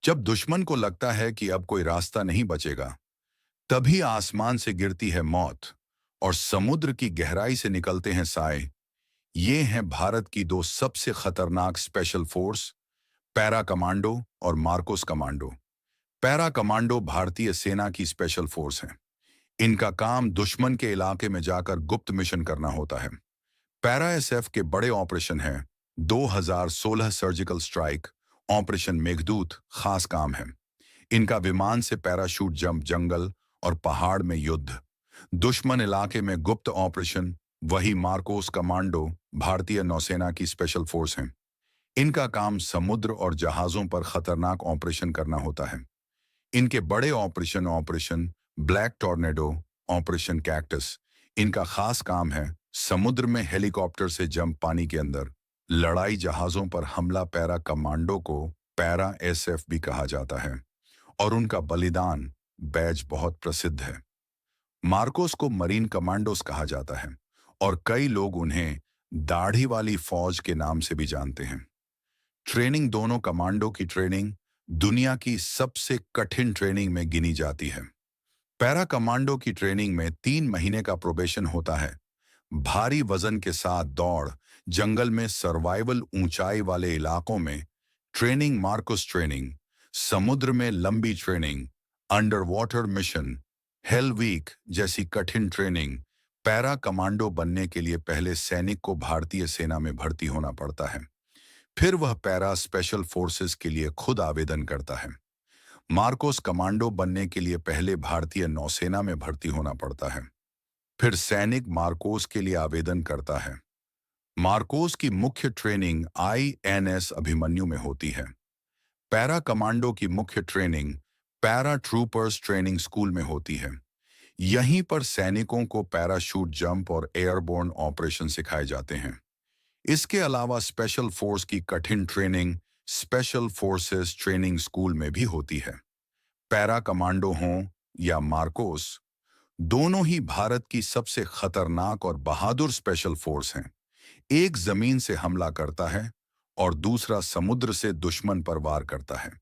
जब दुश्मन को लगता है कि अब कोई रास्ता नहीं बचेगा, तभी आसमान से गिरती है मौत और समुद्र की गहराई से निकलते हैं साए। ये हैं भारत की दो सबसे खतरनाक स्पेशल फोर्स, पैरा कमांडो और मार्कोस कमांडो। पैरा कमांडो भारतीय सेना की स्पेशल फोर्स हैं। इनका काम दुश्मन के इलाके में जाकर गुप्त मिशन करना होता है। पैरा एसएफ के बड़े ऑपरेशन हैं 2016 सर्जिकल स्ट्राइक, ऑपरेशन मेघदूत खास काम है। इनका विमान से पैराशूट जंप, जंगल और पहाड़ में युद्ध, दुश्मन इलाके में गुप्त ऑपरेशन। वही मार्कोस कमांडो भारतीय नौसेना की स्पेशल फोर्स हैं। इनका काम समुद्र और जहाजों पर खतरनाक ऑपरेशन करना होता है। इनके बड़े operation operation black tornado, operation cactus. इनका खास काम है समुद्र में हेलीकॉप्टर से जंप, पानी के अंदर लड़ाई, जहाजों पर हमला। पैरा कमांडो को पैरा एसएफ भी कहा जाता है और उनका बलिदान बैज बहुत प्रसिद्ध है। मार्कोस को मरीन कमांडोस कहा जाता है और कई लोग उन्हें दाढ़ी वाली फौज के नाम से भी जानते हैं। ट्रेनिंग, दोनों कमांडो की ट्रेनिंग दुनिया की सबसे कठिन ट्रेनिंग में गिनी जाती है। पैरा कमांडो की ट्रेनिंग में 3 महीने का प्रोबेशन होता है। भारी वजन के साथ दौड़, जंगल में सर्वाइवल, ऊंचाई वाले इलाकों में ट्रेनिंग, मार्कोस ट्रेनिंग, समुद्र में लंबी training, under water mission, hell week जैसी कठिन ट्रेनिंग। पैरा कमांडो बनने के लिए पहले सैनिक को भारतीय सेना में भर्ती होना पड़ता है। फिर वह पैरा स्पेशल फोर्सेस के लिए खुद आवेदन करता है। मार्कोस कमांडो बनने के लिए पहले भारतीय नौसेना में भर्ती होना पड़ता है। फिर सैनिक मार्कोस के लिए आवेदन करता है। मार्कोस की मुख्य ट्रेनिंग आईएनएस अभिमन्यु में होती है। पैरा कमांडो की मुख्य training para troopers training school में होती है। यहीं पर सैनिकों को पैराशूट जंप और एयरबोर्न ऑपरेशन सिखाए जाते हैं। इसके अलावा स्पेशल फोर्स की कठिन training special forces training school में भी होती है। पैरा कमांडो हों या मार्कोस, दोनों ही भारत की सबसे खतरनाक और बहादुर स्पेशल फोर्स हैं। एक जमीन से हमला करता है और दूसरा समुद्र से दुश्मन पर वार करता है।